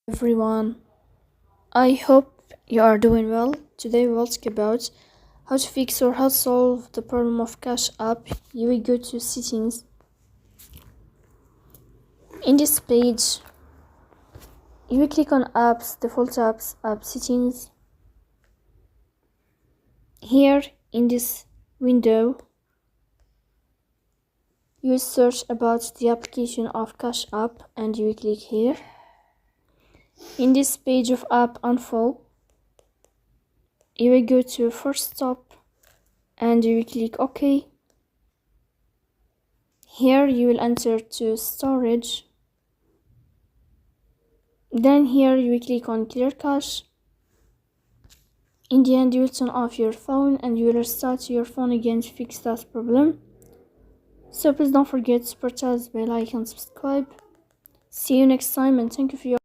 Everyone, I hope you are doing well. Today we will talk about how to fix or how to solve the problem of Cash App. You will go to settings. In this page, you will click on apps, default apps, app settings. Here in this window, you will search about the application of Cash App and you will click here. In this page of app info, you will go to first stop and you will click OK. Here you will enter to storage. Then here you will click on clear cache. In the end you will turn off your phone and you will restart your phone again to fix that problem. So please don't forget to press the bell icon, subscribe. See you next time and thank you for your